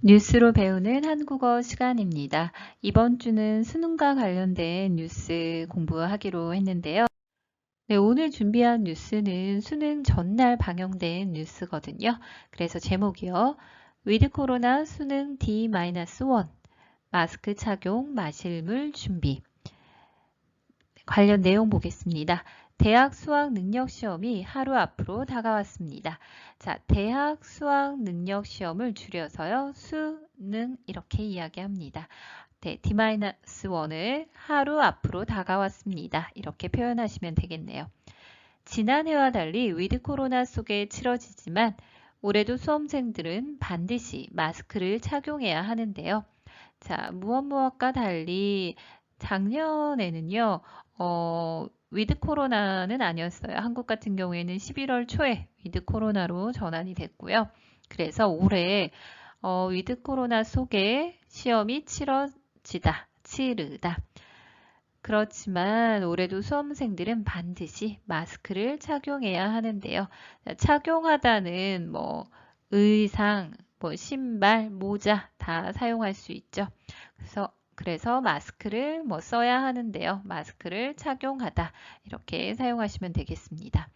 뉴스로 배우는 한국어 시간입니다. 이번 주는 수능과 관련된 뉴스 공부하기로 했는데요. 네, 오늘 준비한 뉴스는 수능 전날 방영된 뉴스거든요. 그래서 제목이요. 위드 코로나 수능 D-1 마스크 착용, 마실 물 준비. 관련 내용 보겠습니다. 대학 수학 능력 시험이 하루 앞으로 다가왔습니다. 자, 대학 수학 능력 시험을 줄여서요. 수능 이렇게 이야기합니다. 네, D-1을 하루 앞으로 다가왔습니다. 이렇게 표현하시면 되겠네요. 지난해와 달리 위드 코로나 속에 치러지지만 올해도 수험생들은 반드시 마스크를 착용해야 하는데요. 자, 무엇과 달리 작년에는요, 위드 코로나는 아니었어요. 한국 같은 경우에는 11월 초에 위드 코로나로 전환이 됐고요. 그래서 올해 위드 코로나 속에 시험이 치르다. 그렇지만 올해도 수험생들은 반드시 마스크를 착용해야 하는데요. 착용하다는 의상, 신발, 모자 다 사용할 수 있죠. 그래서 마스크를 써야 하는데요. 마스크를 착용하다 이렇게 사용하시면 되겠습니다.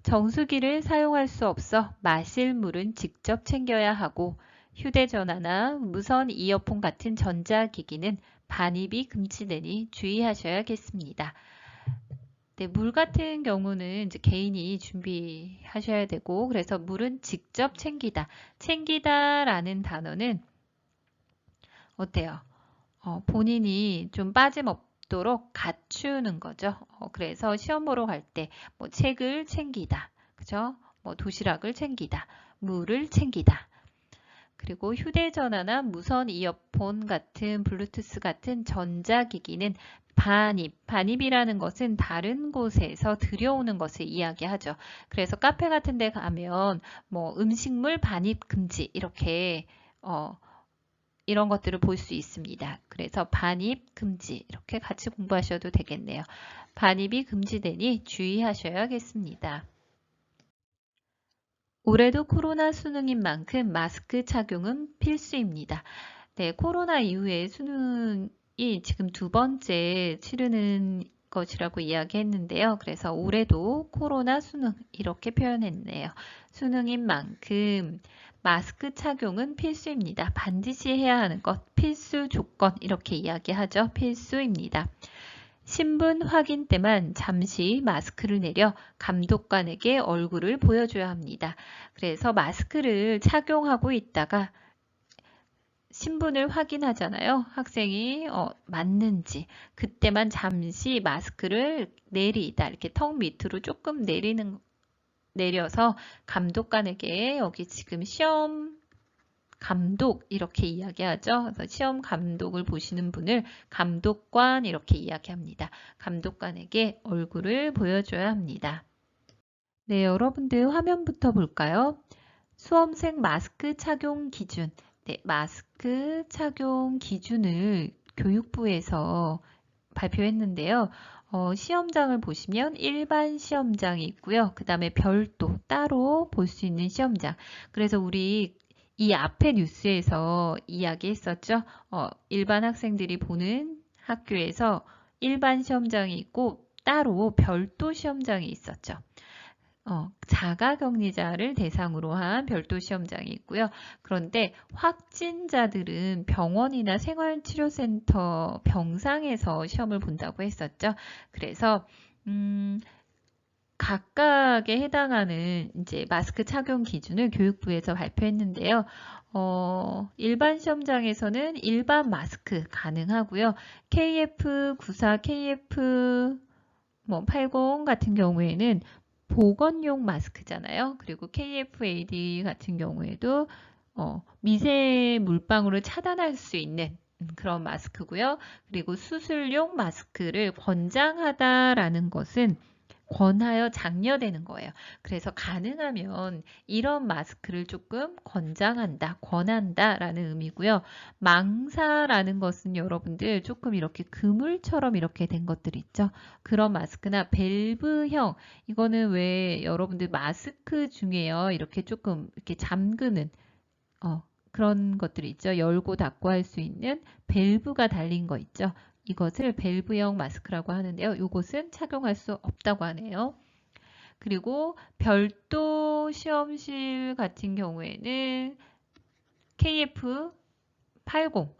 정수기를 사용할 수 없어 마실 물은 직접 챙겨야 하고 휴대전화나 무선 이어폰 같은 전자기기는 반입이 금지되니 주의하셔야겠습니다. 네, 물 같은 경우는 이제 개인이 준비하셔야 되고 그래서 물은 직접 챙기다. 챙기다라는 단어는 어때요? 본인이 좀 빠짐없도록 갖추는 거죠. 그래서 시험 보러 갈 때 책을 챙기다. 그죠? 도시락을 챙기다. 물을 챙기다. 그리고 휴대전화나 무선 이어폰 같은 블루투스 같은 전자기기는 반입이라는 것은 다른 곳에서 들여오는 것을 이야기하죠. 그래서 카페 같은 데 가면 음식물 반입 금지 이렇게 이런 것들을 볼 수 있습니다. 그래서 반입 금지 이렇게 같이 공부하셔도 되겠네요. 반입이 금지되니 주의하셔야겠습니다. 올해도 코로나 수능인 만큼 마스크 착용은 필수입니다. 네, 코로나 이후에 수능이 지금 두 번째 치르는 것이라고 이야기했는데요. 그래서 올해도 코로나 수능 이렇게 표현했네요. 수능인 만큼 마스크 착용은 필수입니다. 반드시 해야 하는 것, 필수 조건 이렇게 이야기하죠. 필수입니다. 신분 확인 때만 잠시 마스크를 내려 감독관에게 얼굴을 보여줘야 합니다. 그래서 마스크를 착용하고 있다가 신분을 확인하잖아요. 학생이 맞는지. 그때만 잠시 마스크를 내리다. 이렇게 턱 밑으로 조금 내려서 감독관에게 여기 지금 시험 감독 이렇게 이야기하죠. 그래서 시험 감독을 보시는 분을 감독관 이렇게 이야기합니다. 감독관에게 얼굴을 보여줘야 합니다. 네, 여러분들 화면부터 볼까요? 수험생 마스크 착용 기준. 네, 마스크 착용 기준을 교육부에서 발표했는데요. 시험장을 보시면 일반 시험장이 있고요. 그 다음에 별도 따로 볼 수 있는 시험장. 그래서 우리 이 앞에 뉴스에서 이야기했었죠. 일반 학생들이 보는 학교에서 일반 시험장이 있고 따로 별도 시험장이 있었죠. 자가격리자를 대상으로 한 별도 시험장이 있고요. 그런데 확진자들은 병원이나 생활치료센터 병상에서 시험을 본다고 했었죠. 그래서 각각에 해당하는 이제 마스크 착용 기준을 교육부에서 발표했는데요. 일반 시험장에서는 일반 마스크 가능하고요. KF94, KF80 같은 경우에는 보건용 마스크잖아요. 그리고 KF80 같은 경우에도 미세 물방울을 차단할 수 있는 그런 마스크고요. 그리고 수술용 마스크를 권장하다라는 것은 권하여 장려되는 거예요. 그래서 가능하면 이런 마스크를 조금 권장한다, 권한다라는 의미고요. 망사라는 것은 여러분들 조금 이렇게 그물처럼 이렇게 된 것들 있죠. 그런 마스크나 밸브형 이거는 왜 여러분들 마스크 중에요. 이렇게 조금 이렇게 잠그는 그런 것들이 있죠. 열고 닫고 할 수 있는 밸브가 달린 거 있죠. 이것을 밸브형 마스크라고 하는데요. 이것은 착용할 수 없다고 하네요. 그리고 별도 시험실 같은 경우에는 KF80,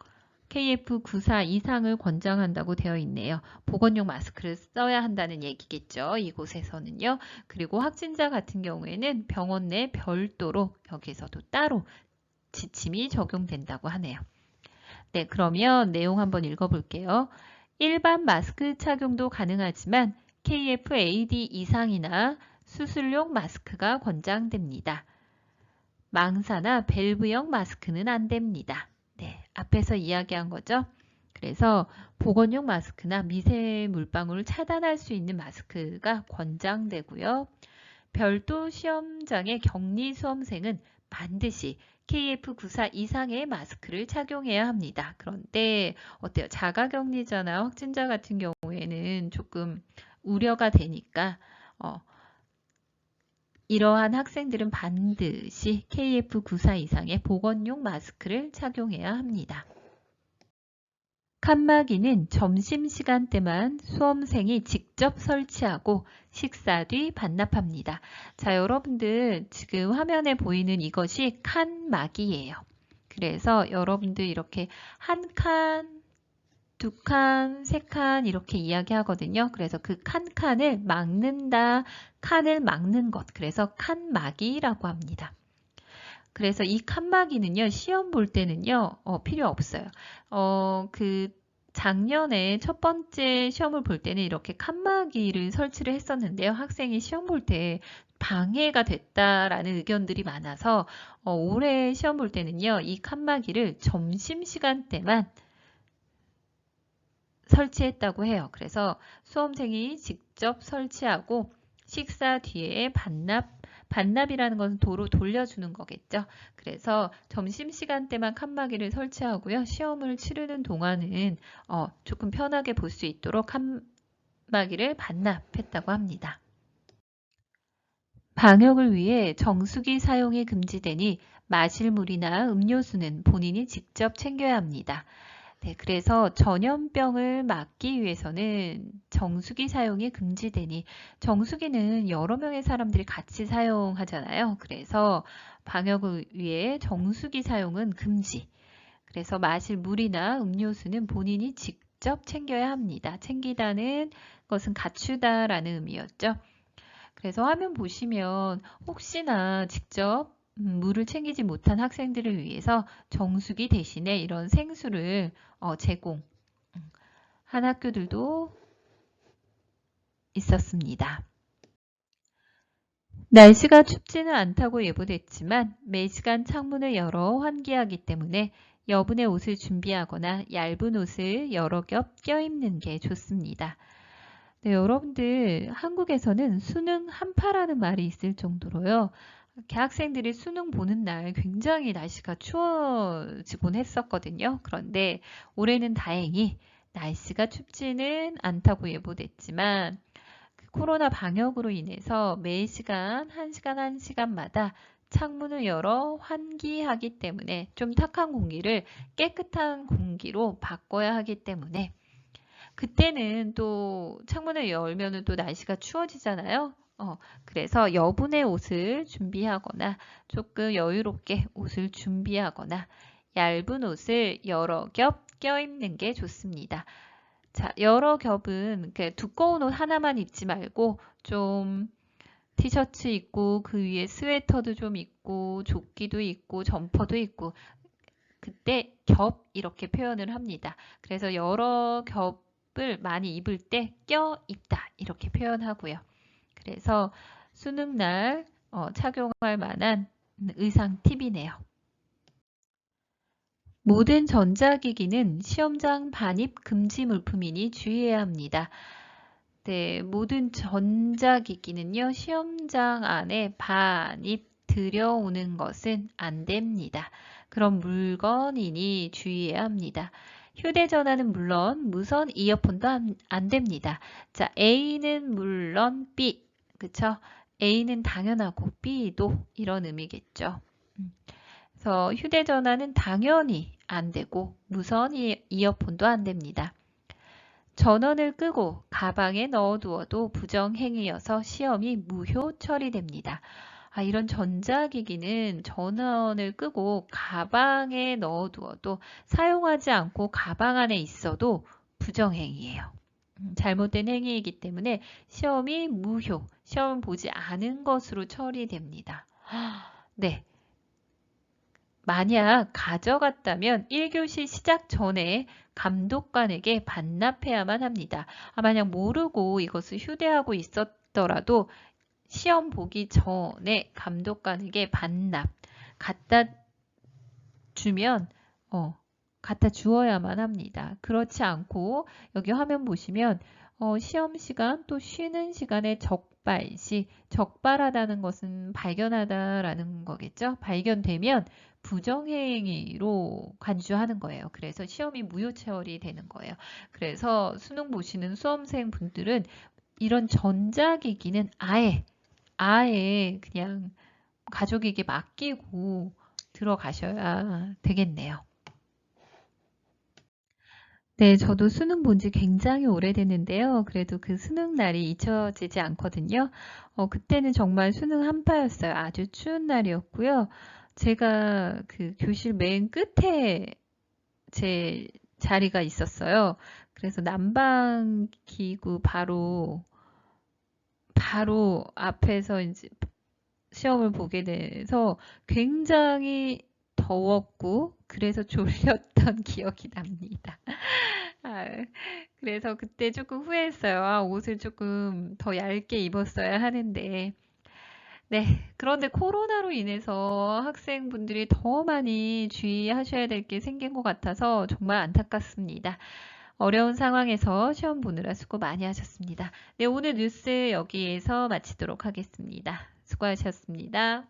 KF94 이상을 권장한다고 되어 있네요. 보건용 마스크를 써야 한다는 얘기겠죠. 이곳에서는요. 그리고 확진자 같은 경우에는 병원 내 별도로 여기서도 따로 지침이 적용된다고 하네요. 네, 그러면 내용 한번 읽어볼게요. 일반 마스크 착용도 가능하지만 KF-AD 이상이나 수술용 마스크가 권장됩니다. 망사나 밸브형 마스크는 안 됩니다. 네, 앞에서 이야기한 거죠. 그래서 보건용 마스크나 미세 물방울을 차단할 수 있는 마스크가 권장되고요. 별도 시험장의 격리 수험생은 반드시 KF94 이상의 마스크를 착용해야 합니다. 그런데 어때요? 자가격리자나 확진자 같은 경우에는 조금 우려가 되니까 이러한 학생들은 반드시 KF94 이상의 보건용 마스크를 착용해야 합니다. 칸막이는 점심시간 때만 수험생이 직접 설치하고 식사 뒤 반납합니다. 자, 여러분들 지금 화면에 보이는 이것이 칸막이예요. 그래서 여러분들 이렇게 한 칸, 두 칸, 세 칸 이렇게 이야기하거든요. 그래서 그 칸을 막는다, 칸을 막는 것. 그래서 칸막이라고 합니다. 그래서 이 칸막이는요, 시험 볼 때는요, 필요 없어요. 작년에 첫 번째 시험을 볼 때는 이렇게 칸막이를 설치를 했었는데요. 학생이 시험 볼 때 방해가 됐다라는 의견들이 많아서 올해 시험 볼 때는요, 이 칸막이를 점심시간 때만 설치했다고 해요. 그래서 수험생이 직접 설치하고 식사 뒤에 반납이라는 것은 도로 돌려주는 거겠죠. 그래서 점심시간 때만 칸막이를 설치하고요. 시험을 치르는 동안은 조금 편하게 볼 수 있도록 칸막이를 반납했다고 합니다. 방역을 위해 정수기 사용이 금지되니 마실 물이나 음료수는 본인이 직접 챙겨야 합니다. 네, 그래서 전염병을 막기 위해서는 정수기 사용이 금지되니 정수기는 여러 명의 사람들이 같이 사용하잖아요. 그래서 방역을 위해 정수기 사용은 금지. 그래서 마실 물이나 음료수는 본인이 직접 챙겨야 합니다. 챙기다는 것은 갖추다라는 의미였죠. 그래서 화면 보시면 혹시나 직접 물을 챙기지 못한 학생들을 위해서 정수기 대신에 이런 생수를 제공한 학교들도 있었습니다. 날씨가 춥지는 않다고 예보됐지만 매시간 창문을 열어 환기하기 때문에 여분의 옷을 준비하거나 얇은 옷을 여러 겹 껴입는 게 좋습니다. 네, 여러분들 한국에서는 수능 한파라는 말이 있을 정도로요. 이렇게 학생들이 수능 보는 날 굉장히 날씨가 추워지곤 했었거든요. 그런데 올해는 다행히 날씨가 춥지는 않다고 예보됐지만 코로나 방역으로 인해서 매 시간 1시간 1시간마다 창문을 열어 환기하기 때문에 좀 탁한 공기를 깨끗한 공기로 바꿔야 하기 때문에 그때는 또 창문을 열면은 또 날씨가 추워지잖아요. 그래서 여분의 옷을 준비하거나 조금 여유롭게 옷을 준비하거나 얇은 옷을 여러 겹 껴입는 게 좋습니다. 자, 여러 겹은 두꺼운 옷 하나만 입지 말고 좀 티셔츠 입고 그 위에 스웨터도 좀 입고 조끼도 입고 점퍼도 입고 그때 겹 이렇게 표현을 합니다. 그래서 여러 겹을 많이 입을 때 껴입다 이렇게 표현하고요. 그래서 수능날 착용할 만한 의상 팁이네요. 모든 전자기기는 시험장 반입 금지 물품이니 주의해야 합니다. 네, 모든 전자기기는요, 시험장 안에 반입 들여오는 것은 안 됩니다. 그런 물건이니 주의해야 합니다. 휴대전화는 물론 무선 이어폰도 안 됩니다. 자, A는 물론 B, 그쵸? A는 당연하고 B도 이런 의미겠죠. 그래서 휴대전화는 당연히 안 되고 무선 이어폰도 안 됩니다. 전원을 끄고 가방에 넣어두어도 부정행위여서 시험이 무효 처리됩니다. 이런 전자기기는 전원을 끄고 가방에 넣어두어도 사용하지 않고 가방 안에 있어도 부정행위예요. 잘못된 행위이기 때문에 시험이 무효, 시험 보지 않은 것으로 처리됩니다. 네. 만약 가져갔다면 1교시 시작 전에 감독관에게 반납해야만 합니다. 만약 모르고 이것을 휴대하고 있었더라도 시험 보기 전에 감독관에게 반납, 갖다 주면 갖다 주어야만 합니다. 그렇지 않고 여기 화면 보시면 시험 시간 또 쉬는 시간에 적발시, 적발하다는 것은 발견하다라는 거겠죠. 발견되면 부정행위로 간주하는 거예요. 그래서 시험이 무효 처리되는 거예요. 그래서 수능 보시는 수험생 분들은 이런 전자기기는 아예 그냥 가족에게 맡기고 들어가셔야 되겠네요. 네, 저도 수능 본 지 굉장히 오래됐는데요. 그래도 그 수능 날이 잊혀지지 않거든요. 그때는 정말 수능 한파였어요. 아주 추운 날이었고요. 제가 그 교실 맨 끝에 제 자리가 있었어요. 그래서 난방기구 바로 앞에서 이제 시험을 보게 돼서 굉장히 더웠고 그래서 졸렸던 기억이 납니다. 아, 그래서 그때 조금 후회했어요. 옷을 조금 더 얇게 입었어야 하는데. 네. 그런데 코로나로 인해서 학생분들이 더 많이 주의하셔야 될 게 생긴 것 같아서 정말 안타깝습니다. 어려운 상황에서 시험 보느라 수고 많이 하셨습니다. 네, 오늘 뉴스 여기에서 마치도록 하겠습니다. 수고하셨습니다.